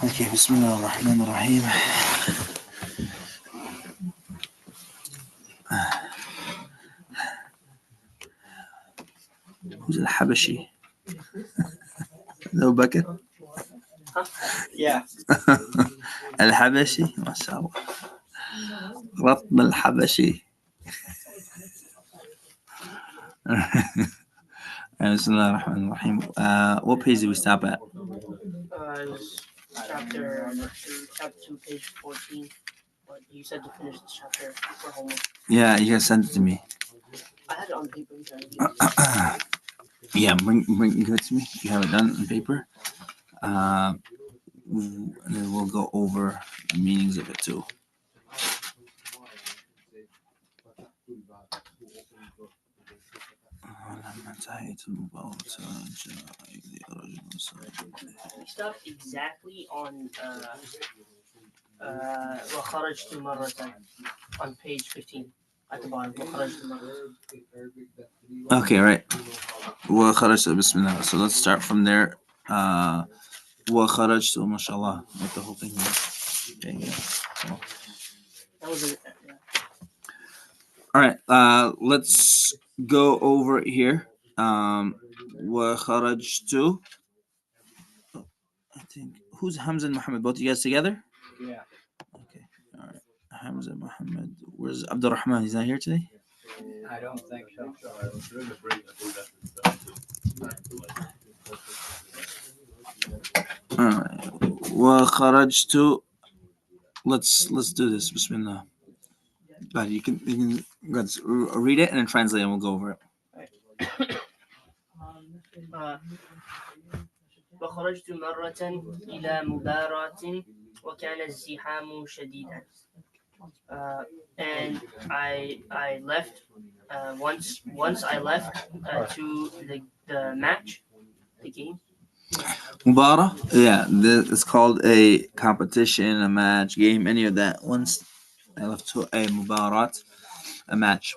Okay, Bismillah ar-Rahman ar-Rahim. Who's al-Habashi? No bucket? Yeah. Al-Habashi? MashaAllah. Ratm al-Habashi. Bismillah ar-Rahman ar-Rahim. What page did we stop at? Chapter 2, page 14. But you said to finish this chapter for homework. Yeah, you guys sent it to me. I had it on paper. Yeah, give it to me. You have it done on paper. And then we'll go over the meanings of it too. We stopped exactly on وخرجت مرة on page 15 at the bottom. وخرجت مرة. Okay, right. وخرجت Bismillah. So let's start from there. وخرجت mashallah. Like the whole thing. Okay, yeah. So. That was it. Yeah. All right. Let's go over here. وخرجت. I think who's Hamza and Muhammad? Both of you guys together? Yeah. Okay. All right. Hamza Muhammad. Where's Abdul Rahman? He's not here today? I don't think so. All right. وخرجت. Let's do this. Bismillah. But you can let's read it and then translate and we'll go over it. وخرجت مرة إلى مباراة وكان الزحام شديدا. And I left once I left to the match, the game. Mubara? Yeah, it's called a competition, a match, game, any of that. Once I left to a mubarat, a match.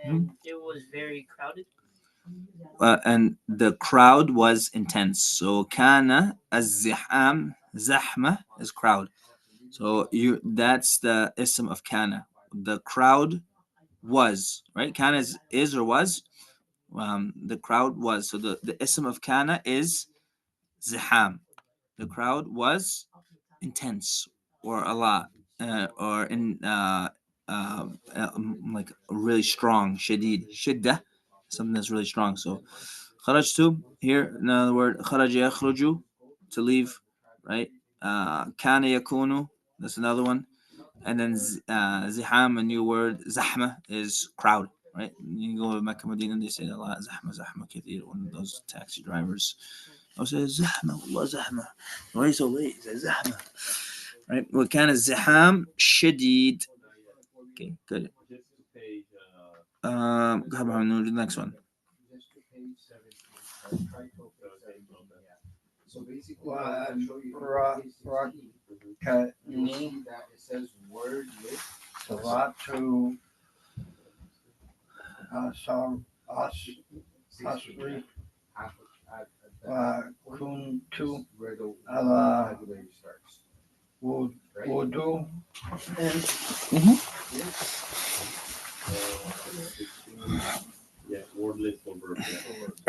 And it was very crowded. And the crowd was intense. So kana az-ziham, zahma is crowd. So that's the ism of kana. The crowd was, right? Kana is or was. The crowd was. So the ism of kana is ziham. The crowd was intense or a lot or in like really strong. Shadid, shidda, something that's really strong. So kharajtu here, another word, kharaja yakhruju, to leave, right? Kana yakunu, that's another one. And then ziham, a new word, zahma is crowd, right? You go to Mecca, Medina, they say a lot, zahma, zahma kathir, one of those taxi drivers. I say zahma, wallah zahma. Why are you so late? He says zahma. Right? وكان الزحام شديد. Okay, good. Go ahead, Mohammed, the next one. So basically, Rakani Salatu Asri Kuntu Ala Wudu.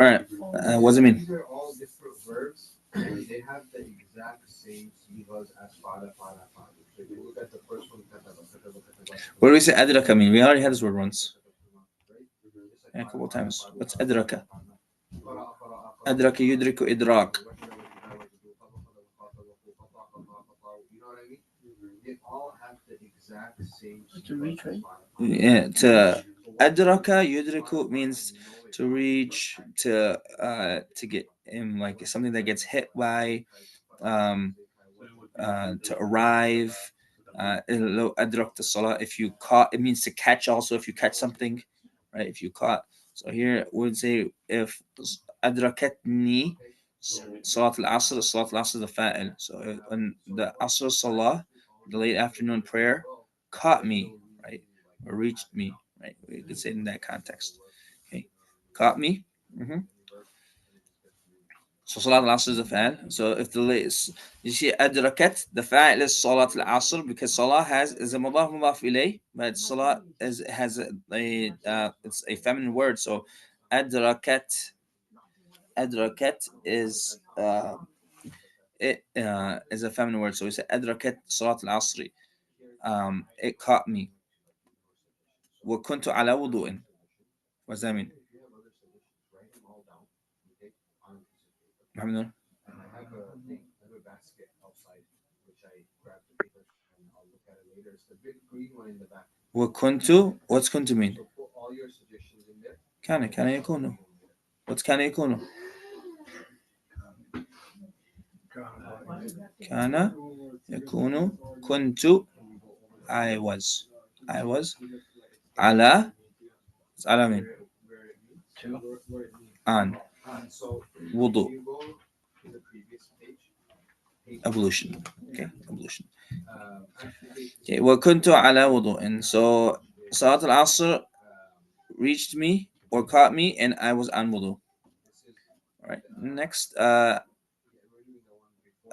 All right. What does it mean? These are all different verbs. They have the exact same sighas as fada. So if you look at the first one, What do we say adraka mean? We already had this word once. Yeah, a couple of times. What's adraka? Adraka yudriku idrak. You know what I mean? They all have the exact same. To reach, right? Yeah, to adraka yudriku means to reach, to get in, like something that gets hit by, to arrive. Adrak the salah. If you caught, it means to catch. Also, if you catch something, right? If you caught. So here we would say if adrakatni salat al-asr. Salat al-asr is the fa'il. So when the asr salah, the late afternoon prayer, caught me, right, or reached me, right? We could say in that context. Okay, caught me. So Salat al-Asr is the fa'al. So if you see adrakat, the fa'al is Salat al-Asr because Salah is a mudaf ilay, but Salah has it's a feminine word. So adrakat is it is a feminine word. So we say adrakat Salat al-Asr. It caught me. وكنت على وضوء. What does that mean? If you have other solutions, write them all down, okay, on a piece of paper. محمد نور. And I have a basket outside, which I grab the papers and I'll look at it later. It's the big green one in the back. وكنت what's كنت mean? So put all your suggestions in there. كان يكون. What's كان يكون? كان يكون كنت I was على على مين؟ Where it means. Two. Where it means. on So wudu. you go to the previous page. Evolution. Okay, evolution. Actually, Okay, وكنت على وضوء. So Salat al-Asr reached me or caught me and I was on wudu. this is All right. Next, really the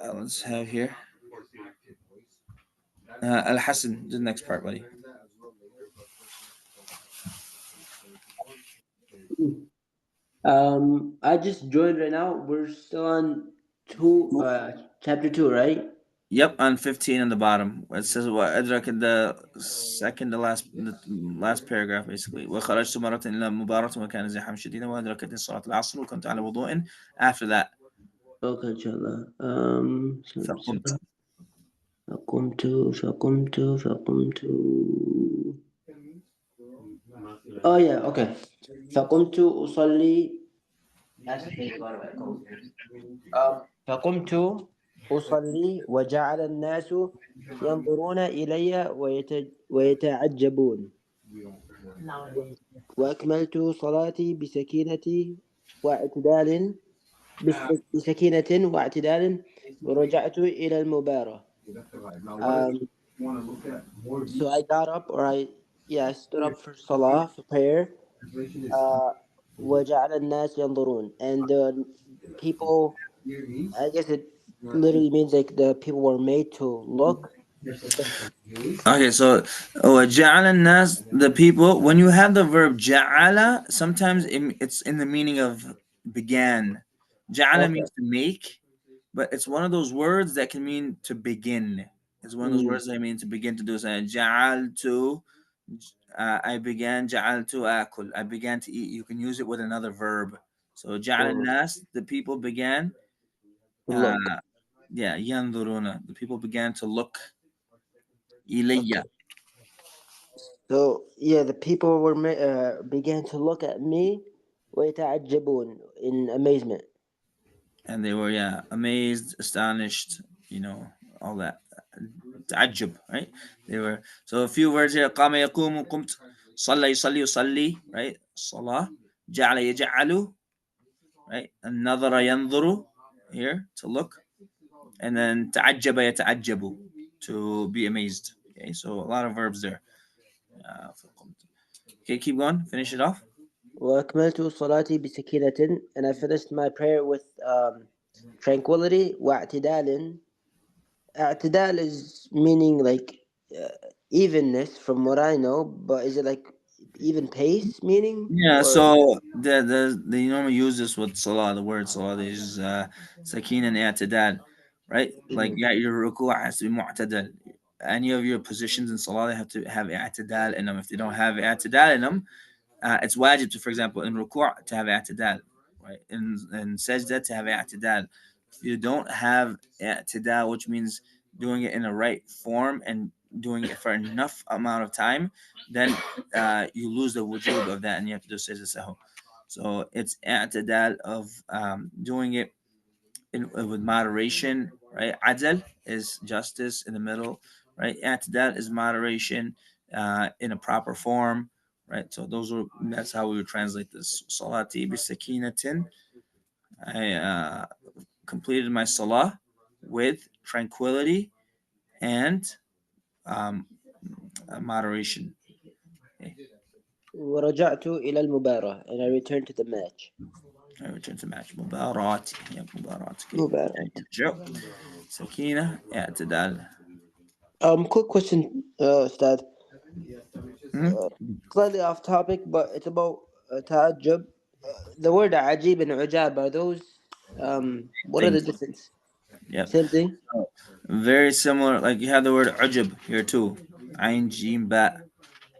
one before. let's have here Before the active voice. Al-Hasan, the next part, buddy. Learn that as well later, but I just joined right now. We're still on chapter 2, right? Yep, on 15 on the bottom. It says what أدرك the second the last paragraph basically. وخرجت مرة إلى مباراة وكان زحام شديدا وأدركتني صلاة العصر وكنت على وضوء. After that, Okay, inshallah. فقمت. فقمت. Oh yeah, okay. فقمت أصلي. فقمت أصلي وجعل الناس ينظرون إلي ويتعجبون. وأكملت صلاتي بسكينة واعتدال ورجعت إلى المباراة. So I got up, or I stood up for salah, for prayer. وجعل الناس ينظرون, and the people, I guess it literally means like the people were made to look. Okay, so جعل الناس, the people. When you have the verb جعل, sometimes it's in the meaning of began. جعل Okay. means to make, but it's one of those words that can mean to begin. It's one of those words that mean to begin to do something. جعلت, I began. جعلت آكل, I began to eat. You can use it with another verb. So جعل الناس, the people began. Look. Yeah, ينظرون, the people began to look. إلي. Okay. So yeah, the people began to look at me ويتعجبون, in amazement. And they were, yeah, amazed, astonished, all that. تعجب, right? They were. So a few words here. قام يقوم, قمت. صلى يصلي يصلي, right? صلاة. جعل يجعل, right? And نظر ينظر, here, to look. And then تعجب يتعجب, to be amazed. Okay, so a lot of verbs there. Okay, keep going. Finish it off. وأكملت صلاتي بسكينة, and I finished my prayer with tranquility واعتدال. اعتدال is meaning like evenness, from what I know, but is it like even pace meaning, Yeah, or? so they normally use this with salah, the word salah. They use sakin and i'tidal, right? Like, yeah, your ruku' has to be mu'tadal. Any of your positions in salah, they have to have i'tidal in them. If they don't have i'tidal in them, it's wajib to, for example, in ruku' to have i'tidal, right? In sajda to have i'tidal. If you don't have i'tidal, which means doing it in the right form and doing it for enough amount of time, then you lose the wujud of that and you have to do sajda sahu. So it's i'tidal of doing it with moderation, right? Adl is justice in the middle, right? I'tidal is moderation in a proper form, right? So that's how we would translate this. Salati bi sakinatin. I completed my salah with tranquility and um, moderation. Okay. ورجعت إلى المباراة, and I returned to the match. Right, return to match. مباراة. Yeah, مباراة. Okay. مباراة. Joe. سكينة. اعتدال. Quick question, Ustad. Hmm? Slightly off topic, but it's about تعجب. The word عجيب and عجاب, are those what are Same. the difference? Yep. Same thing. Very similar. Like you have the word ujub here too. Ain jim ba.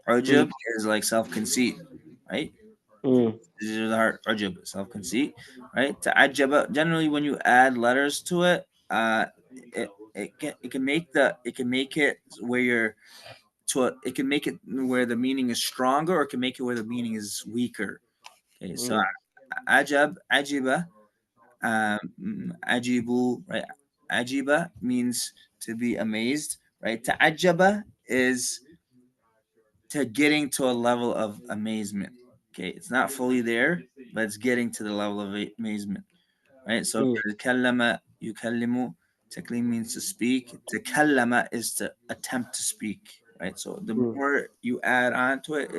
Mm, Ujub is like self conceit, right? mm, This is the heart ujub, self conceit, right? Ta'ajjaba. Generally, when you add letters to it, it can make it where you're it can make it where the meaning is stronger, or it can make it where the meaning is weaker. Okay, so mm, ajab, ajiba, ajibu, right? Ajiba means to be amazed, right? Ta'ajjaba is to getting to a level of amazement. Okay, it's not fully there, but it's getting to the level of amazement, right? So mm, kallama, yukallimu, taklim means to speak. Takallama is to attempt to speak, right? So the mm, more you add on to it,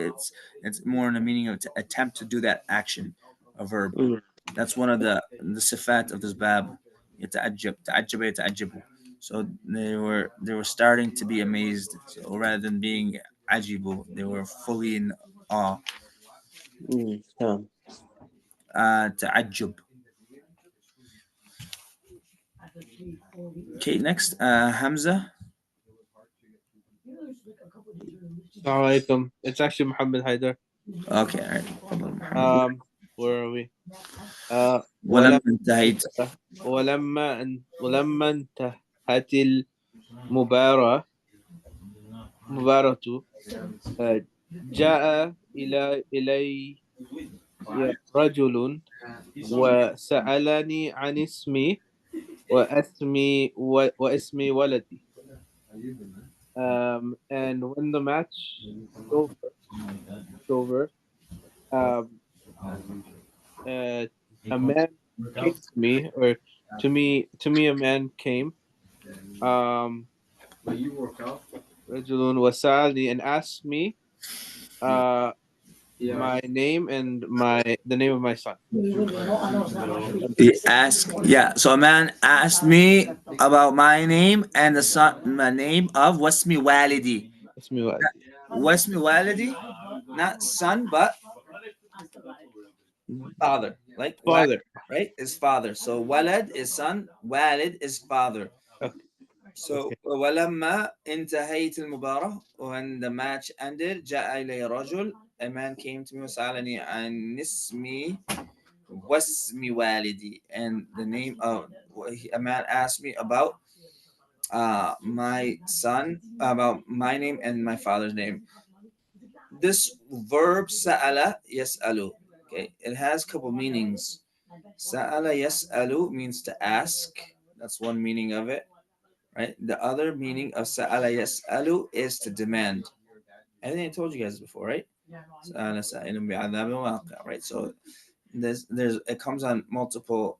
it's more in the meaning of to attempt to do that action, a verb. mm, That's one of the sifat of this bab. يتعجب تعجب يتعجب. So they were starting to be amazed. So rather than being ajibu, they were fully in awe. تمام. تعجب. Okay, next Hamza. Assalamu alaikum. It's actually Muhammad Haider. Okay, all right. تفضل محمد. Where are we? Uh, ولما ولما انتهيت. ولما انتهت المباراة جاء إلي رجل وسألني عن اسمي واسم ولدي. And when the match is over, um, a man came to me, or to me, a man came, um, رجل وسألني, and asked me, my name and the name of my son. He asked, yeah. So a man asked me about my name and the son, my name of Wasmi Walidi. اسمي ولدي. Wasmi Walidi, not son, but father. Like Walid, Father. right? Is father. So Walad is son, Walid is father. Okay. So ولما انتهيت المباراة, when the match ended, جاء إلي رجل, a man came to me وسألني عن اسمي واسم والدي, and the name of, a man asked me about my son, about my name and my father's name. This verb sa'ala yas'alu, okay, it has a couple meanings. Sa'ala yas'alu means to ask. That's one meaning of it, right? The other meaning of sa'ala yas'alu is to demand. I think I told you guys before, right? Sa'ala sa'ilun bi'adhabin waqi', right? So there's it comes on multiple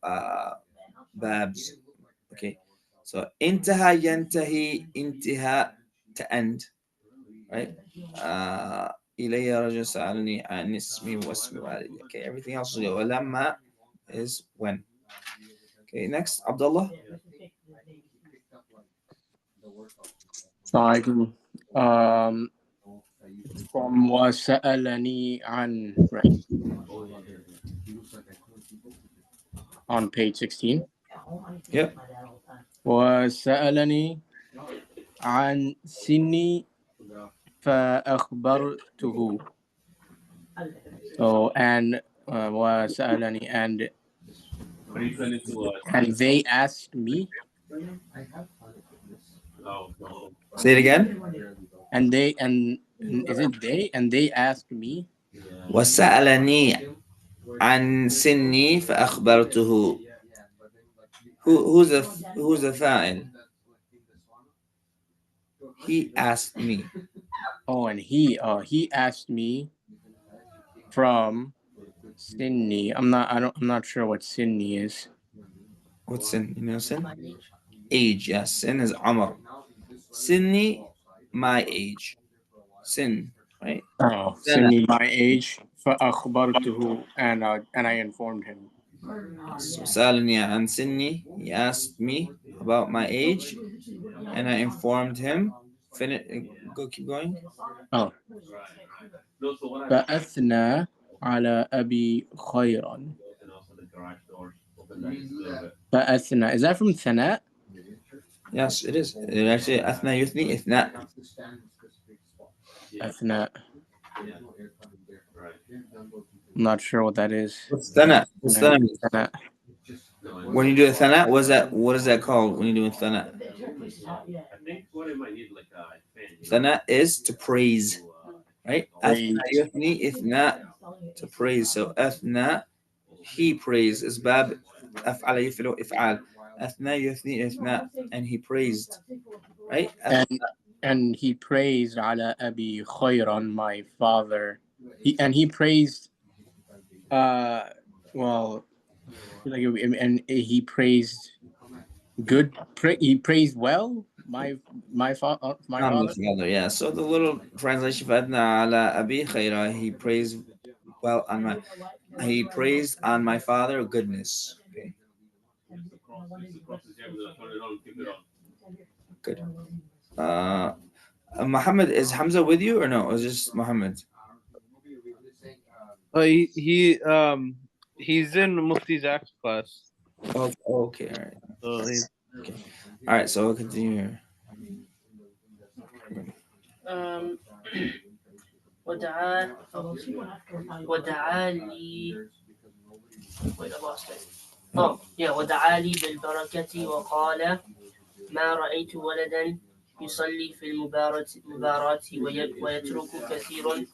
babs. Okay, so intaha yantahi, intiha, to end, right? إلي رجل سألني عن اسمي واسم والدي. Okay, everything else is go. ولما is when. Okay, next Abdullah. Assalamualaikum. It's from وسألني عن, right, on page 16. Yep. وسألني عن سني فأخبرته. So, and وسألني, and they asked me, Say it again. and is it they, and they asked me, وسألني عن سني فأخبرته. Who's the fa'il? He asked me. oh, and he asked me from Sydney. I'm not sure what Sydney is. What's sin? You know sin? Age. Yes, sin is Amr. Sinni, my age. Sin, right? Oh, Sana. Sydney, my age. فأخبرته, and I informed him. So سألني عن سني. He asked me about my age, and I informed him. Go, keep going. Oh. فأثنى على أبي خيرا. فأثنى. Is that from ثناء? Yes, it is. It actually أثنى يثني إثناء. أثناء. I'm not sure what that is. What's ثناء? What's ثناء mean? ثناء. When you do a ثناء, what is that called when you do a ثناء? ثناء is to praise, right? Praise. أثنى يثني إثناء, to praise. So أثنى, he praised, is باب أفعل يفعل إفعال. أثنى يثني إثناء, and he praised, right? And he praised على أبي خيرا, my father. He praised well, like, and he praised good. He praised well my father. Yeah. So the little translation for أثنى على أبي خيرا, he praised well on my. He praised on my father goodness. Okay. Good. Muhammad, is Hamza with you or no? Or is just Muhammad? He's in Mufti Zach's class. Oh, okay. All right. So he's Okay. All right. So we'll continue here. ودعا لي wait, I lost it. Oh, yeah. ودعا لي بالبركة وقال ما رأيت ولدا يصلي في المباراة ويترك كثير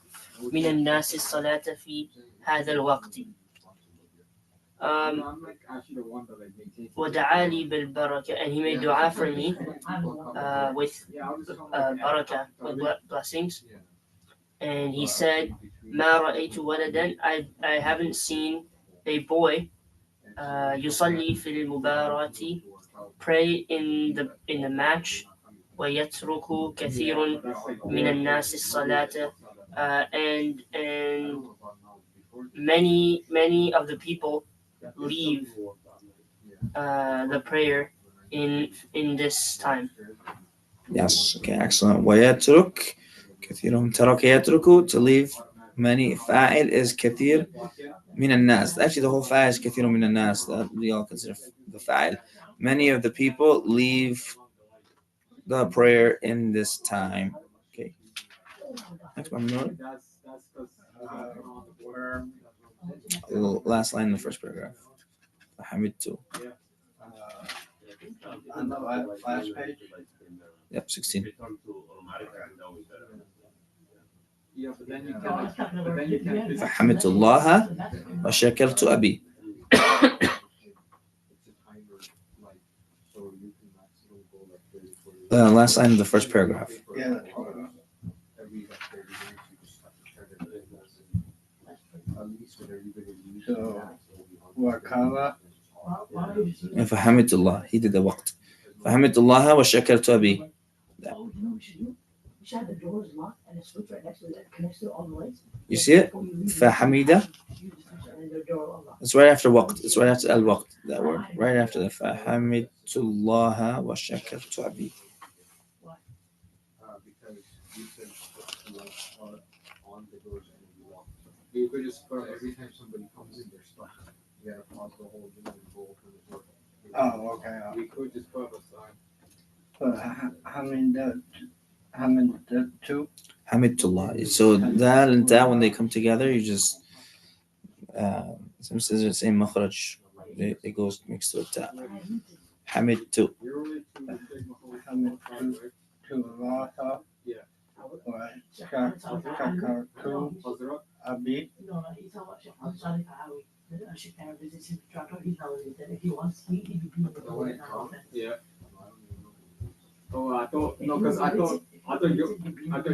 من الناس الصلاة في هذا الوقت. ودعا لي بالبركة, and he made dua for me with barakah, with blessings. And he said, ما رأيت ولدا, I haven't seen a boy يصلي في المباراة, pray in the match, ويترك كثير من الناس الصلاة, and many of the people leave the prayer in this time. Yes. Okay. Excellent. ويترك كثير. ترك يترك, to leave. Many. فاعل is كثير من الناس. Actually, the whole fa'il is كثير من الناس. That we all consider the fa'il. Many of the people leave the prayer in this time. Okay. Next one. Last line in the first paragraph. حمدت. On the last page. Yep, 16. Yeah, but then you can. فحمدت الله وشكرت أبي. Last line of the first paragraph. Yeah. So, وقال. فحمدت الله, he did the وقت. فحمدت الله وشكرت أبي. You see it? فحميدة. It's right after وقت. It's right after الوقت. That word. Right after the فحمدت الله وشكرت أبي. Because you said on the doors and you walk. You could just put every time somebody comes in, they're stuck. You gotta pause the whole thing and go open the door. Oh, okay. We could just put up a sign. Two. Hamidullah. So that and that, when they come together, you just some says the same makhraj. It goes mixed with that. Hamidtu. الله وشكرت أبي. Yeah. Oh, I thought no, because I thought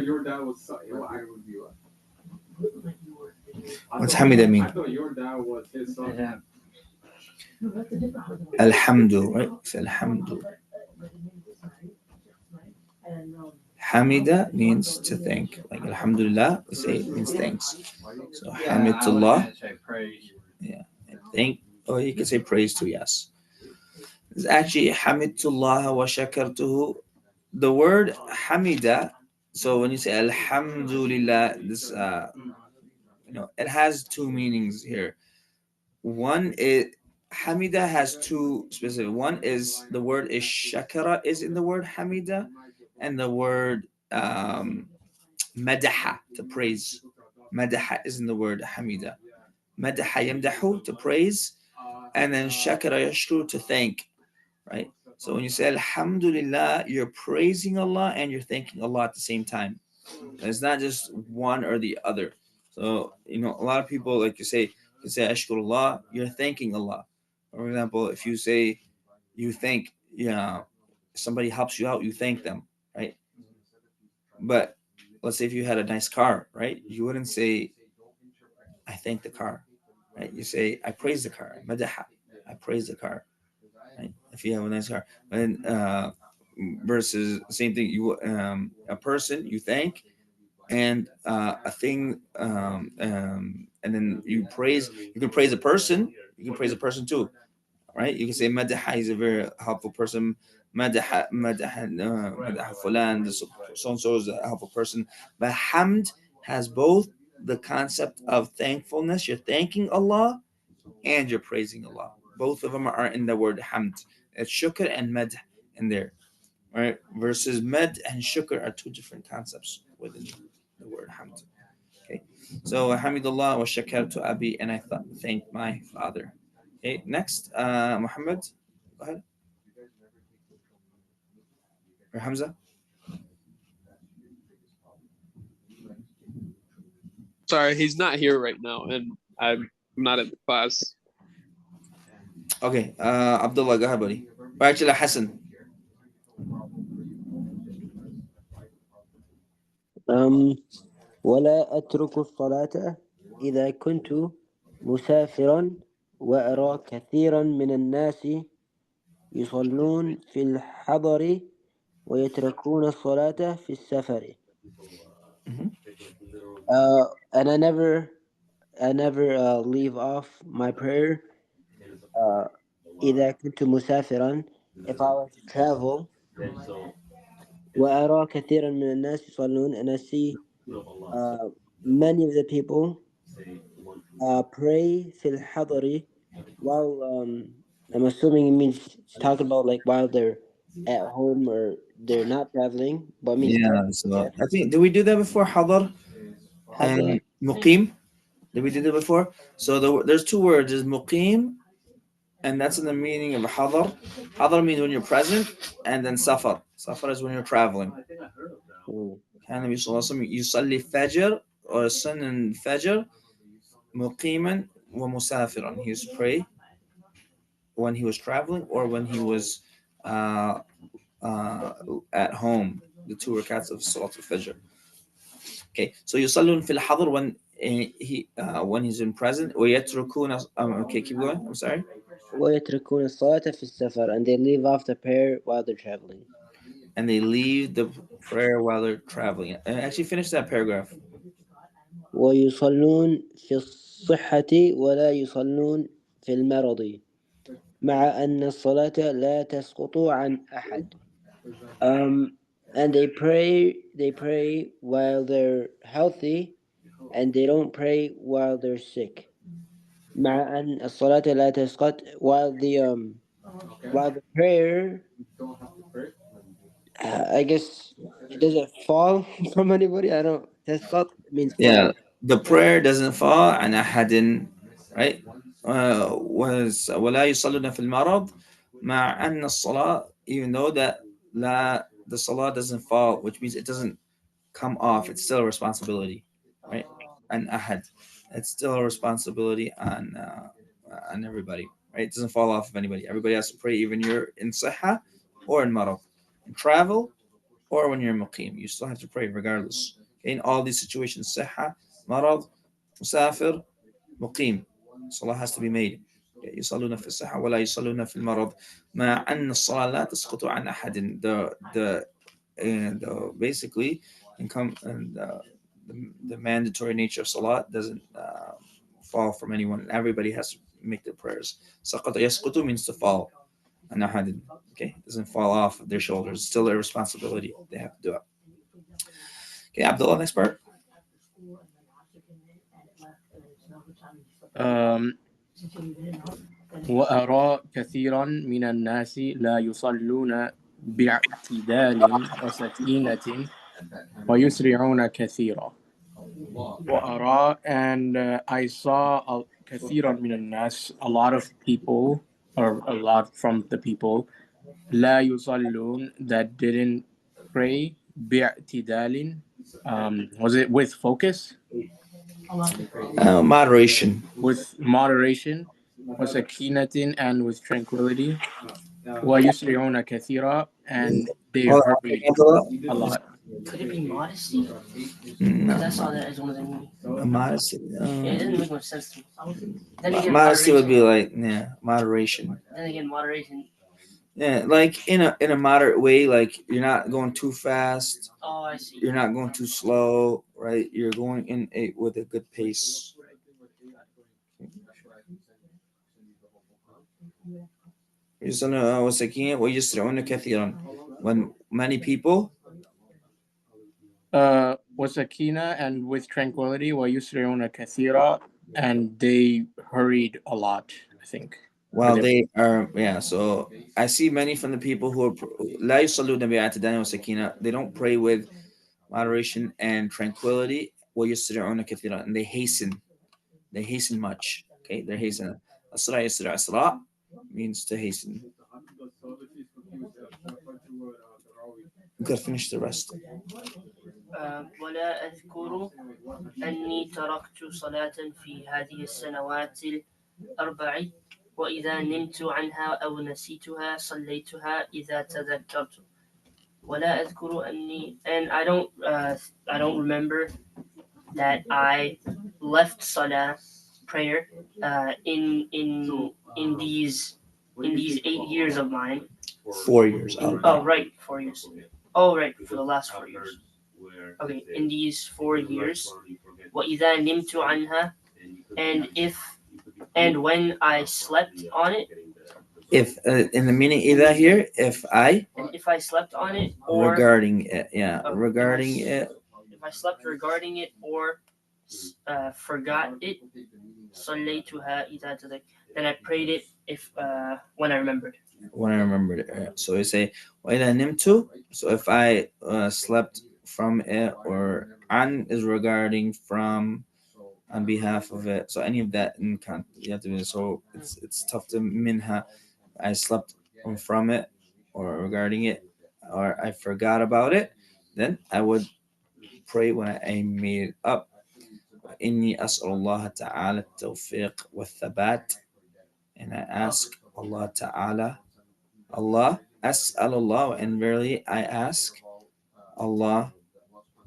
your dad was. I would be like. What's Hamida mean? I thought your dad was his son. Alhamdu, right? Say Alhamdu. Hamida means to thank. Like Alhamdulillah, we say it means thanks. So Hamidullah. Praise. Yeah. Or you could say praise too, yes. It's actually hamidullah wa shakartuhu. The word hamida, so when you say alhamdulillah, this it has two meanings here. One is hamida has two specific. One is the word is shakara is in the word hamida, and the word madaha to praise. Madaha is in the word hamida. Madaha yamdahu to praise, and then shakara yashkuru to thank. Right. So when you say alhamdulillah, you're praising Allah and you're thanking Allah at the same time. And it's not just one or the other. So a lot of people like you say ashkurullah, you're thanking Allah. For example, if you say you thank, somebody helps you out, you thank them, right? But let's say if you had a nice car, right? You wouldn't say I thank the car, right? You say I praise the car, madaha, I praise the car, right? If you have a nice car, and versus same thing, you a person you thank, and a thing, and then you praise. You can praise a person. You can praise a person too, right? You can say madaha is a very helpful person. Madaha fulan, so and so is a helpful person. But hamd has both the concept of thankfulness. You're thanking Allah and you're praising Allah. Both of them are in the word hamd. It's shukr and madh in there, right? Versus med and shukr are two different concepts within the word hamd. Okay, so hamidullah wa shakartu abi, and I thanked my father. Okay, next, Muhammad, go ahead, or Hamza. Sorry, he's not here right now, and I'm not in the class. Okay, Abdullah, go ahead, buddy. Or actually, Hassan. ولا أترك الصلاة إذا كنت مسافرا وأرى كثيرا من الناس يصلون في الحضر ويتركون الصلاة في السفر. Mhm. And I never leave off my prayer. Uh, إذا كنت مسافرا, if I was to travel, وأرى كثيرا من الناس يصلون, and I see uh, many of the people pray في الحضر, while I'm assuming it means it's talking about like while they're at home or they're not traveling, but it means Yeah, so I think did we do that before? Hadar حضر. and muqim. Did we do that before? So there's two words. There's muqim, and that's in the meaning of hadar. Hadar means when you're present, and then safar. Safar is when you're traveling. Mm. كان النبي صلى الله عليه وسلم يصلي الفجر or سن الفجر مقيما ومسافرا. He used to pray when he was traveling or when he was uh, uh, at home. The two rakats of Salat al-Fajr. Okay, so يصلون في الحضر when he's in present. ويتركون okay, keep going. I'm sorry. ويتركون الصلاة في السفر, and they leave off the prayer while they're traveling. And they leave the prayer while they're traveling. And actually, finish that paragraph. ويصلون في الصحة ولا يصلون في المرض, مع أن الصلاة لا تسقط عن أحد. Um, and they pray while they're healthy, and they don't pray while they're sick. مع أن الصلاة لا تسقط, while the prayer, I guess it doesn't fall from anybody. I don't. تسقط means Yeah, fall. the prayer doesn't fall on أحد, right? Was ولا يصلون في المرض مع أن الصلاة, even though that the salah doesn't fall, which means it doesn't come off. It's still a responsibility, right? And ahad, it's still a responsibility on everybody, right? It doesn't fall off of anybody. Everybody has to pray, even you're in sihha or in marad, in travel or when you're in muqim. You still have to pray regardless. Okay? In all these situations, sihha, marad, musafir, muqim, salah has to be made. يصلون في الصحة ولا يصلون في المرض مع أن الصلاة لا تسقط عن أحد. Basically, the mandatory nature of salat doesn't fall from anyone. Everybody has to make their prayers. سقط يسقط means to fall. Okay, it doesn't fall off their shoulders. It's still their responsibility. They have to do it. Okay, Abdullah, next part. وأرى كثيرا من الناس لا يصلون باعتدال وسكينة ويسرعون كثيرا. وأرى, and I saw كثيرا من الناس, a lot of people, or a lot from the people, لا يصلون, that didn't pray باعتدال, was it with focus? Moderation. With moderation, وسكينة, and with tranquility, ويسرعون كثيرا, and they Hold on, hurried Abdullah. a lot. Could it be modesty? No, Because I saw that as one of the meanings. modesty. Yeah, it doesn't make much sense to me. Then again, Modesty would be moderation. like moderation. Then again, moderation. Yeah, like in a moderate way, like you're not going too fast, Oh, I see. you're not going too slow, right? You're going in with a good pace. ويسرعون كثيرا. When many people وسكينة, and with tranquility, ويسرعون كثيرا, and they hurried a lot, I think. while they are, so I see many from the people who are لا يصلون باعتدال وسكينة. They don't pray with moderation and tranquility. ويسرعون كثيرا, and they hasten much. Okay, they're hastening. أسرع يسرع أسرع means to hasten. You could finish the rest. ولا أذكر أني تركت صلاة في هذه السنوات الأربع وإذا نمت عنها أو نسيتها صليتها إذا تذكرت. ولا أذكر أني, and I don't remember that I left Salah prayer in these 8 years of mine. 4 years. Oh, right, 4 years. Oh, right, for the last 4 years. Okay, in these 4 years. وَإِذَا نِمْتُ عَنْهَا, and when I slept on it. If in the meaning either here, if I slept on it, or regarding it, regarding it. If I slept regarding it or forgot it, صليتها إذا تذكرت. Then I prayed it when I remembered. When I remembered it. So we say وإذا نمت. So if I slept from it, or an is regarding from, on behalf of it. So any of that you have to do. So it's tough to minha. I slept from it, or regarding it, or I forgot about it. Then I would pray when I made it up. إني أسأل الله تعالى التوفيق والثبات, and I ask Allah Ta'ala, أسأل Allah, and verily I ask Allah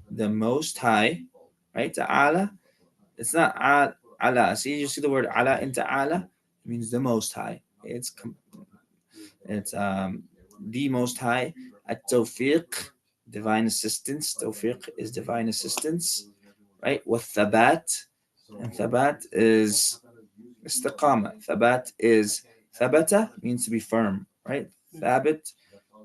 the Most High, right? Ta'ala, it's not ala. See, you see the word ala in Ta'ala, it means the Most High. It's the Most High. At Tawfiq, divine assistance. Tawfiq is divine assistance, right? With Thabat, and Thabat is istiqama. Thabat is Thabata, means to be firm, right? Thabit,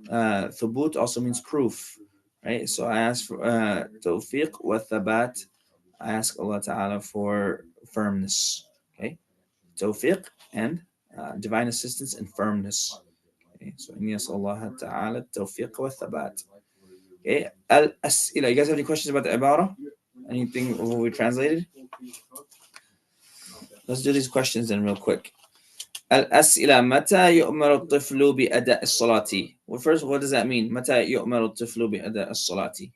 Thubut also means proof, right? So I ask for Tawfiq wa Thabat. I ask Allah Ta'ala for firmness, okay? Tawfiq and divine assistance and firmness. Okay, so إني أسأل الله تعالى التوفيق والثبات. Okay, الأسئلة. You guys have any questions about the ibara? Anything of what we translated? Let's do these questions then real quick. الأسئلة. متى يؤمر الطفل بأداء الصلاة? Well, first, what does that mean? متى يؤمر الطفل بأداء الصلاة?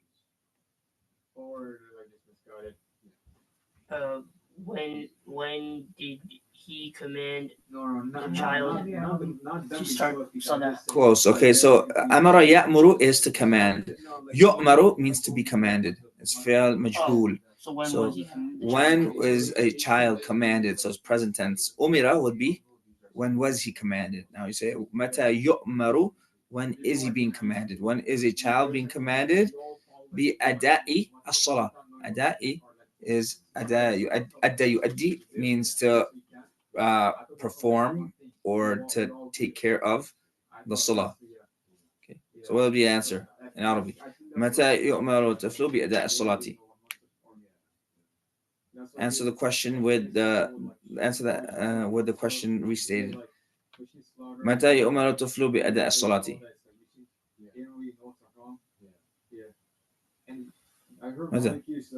When did he command the child to start salah? Close. Okay, so amara ya'muru is to command. Yu'maru means to be commanded. It's fi'l majhul. So when So was he commanded? when was a child commanded? So it's present tense. Umira would be when was he commanded? Now you say mata yu'maru, when is he being commanded? When is a child being commanded? Bi ada'i as-salah. Ada'i is adda yu'addi means to perform or to take care of the salah. Okay. So what will be the answer in Arabic? متى يؤمر الطفل بأداء الصلاة? Answer the question with the with the question restated. متى يؤمر الطفل بأداء الصلاة؟ I heard متى؟ Malikis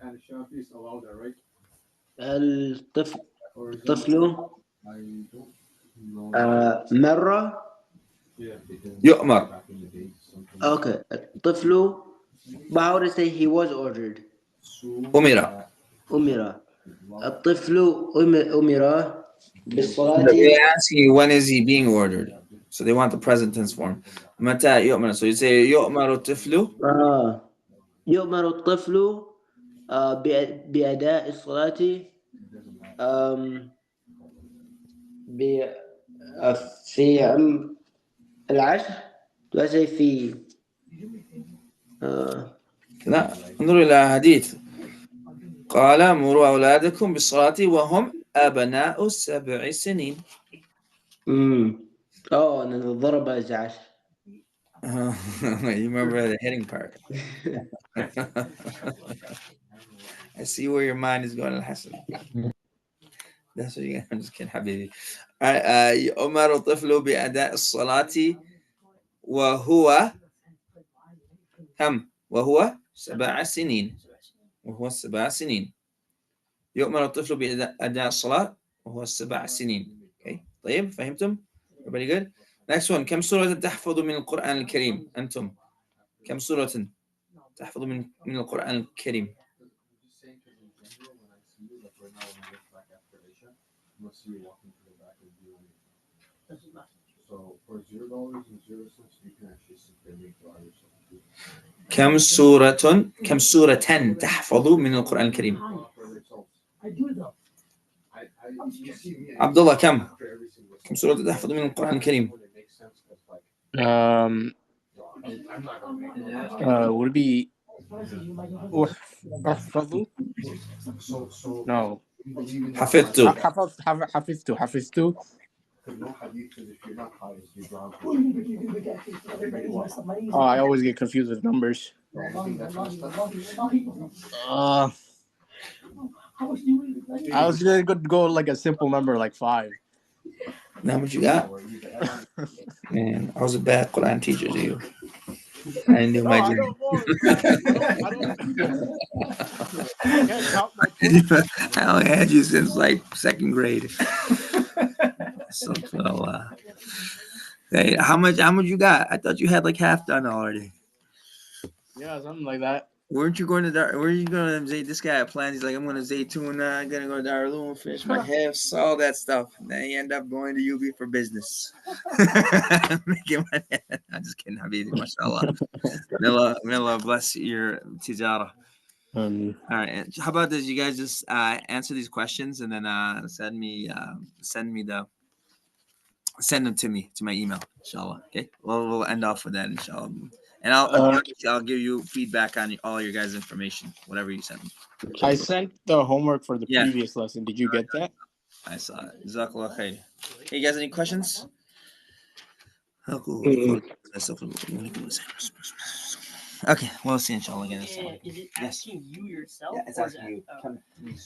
and Shafis allow that, right? الطفل Or is that طفل I don't know. مرة. Yeah. يؤمر. Back in the days, something. Okay. الطفل. But how to say he was ordered? أمر. أمر. الطفل أمر بالصلاة. They're asking you when is he being ordered, so they want the present tense form. متى يؤمر? So you say يؤمر الطفل. يؤمر الطفل بأداء الصلاة في العشر. Do I say في لا، انظروا إلى حديث قال مروا أولادكم بالصلاة وهم أبناء 7 سنين. أن الضرب العشر. You remember the heading part. I see where your mind is going, Hassan. That's what I'm just kidding, حبيبي. يؤمر الطفل بأداء الصلاة وهو كم؟ وهو 7 سنين. وهو 7 سنين. يؤمر الطفل بأداء الصلاة وهو 7 سنين. Okay. طيب فهمتم؟ Everybody good? Next one. كم سورة تحفظ من القرآن الكريم أنتم؟ كم سورة تحفظ من القرآن الكريم؟ So for $0 and 0 cents, you can actually sit there and make it yourself. كم سورة تحفظ من القرآن الكريم؟ عبد الله كم سورة تحفظ من القرآن الكريم؟ Would it be أحفظ? No. حفظت. حفظت. Oh, I always get confused with numbers. I was gonna go like a simple number like 5. Now what you got? Man, I was a bad Quran teacher to you. I didn't do my job. I don't I can't count my points. I only had you since like 2nd grade. So, hey, how much you got? I thought you had like half done already. Yeah, something like that. Weren't you going to Where are you going to this guy had plans? He's like, I'm going to Zaytuna, I'm going to go to Darulum, finish my hefs, all that stuff. And then he ended up going to UB for business. Making money. I'm just kidding, Habibi, mashallah. Mila, bless your tijara. All right. And how about this? You guys just answer these questions and then send them to me, to my email, inshallah. Okay. We'll end off with that, inshallah. And I'll give you feedback on all your guys' information, whatever you send me. I sent the homework for the previous lesson. Did you get that? I saw it. Jazakallah khair. Hey, you guys, any questions? Okay, we'll see, inshallah. Again. Is it asking you yourself? Yeah, it's asking you.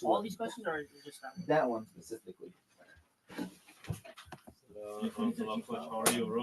All these questions are just that one specifically. How are you, bro?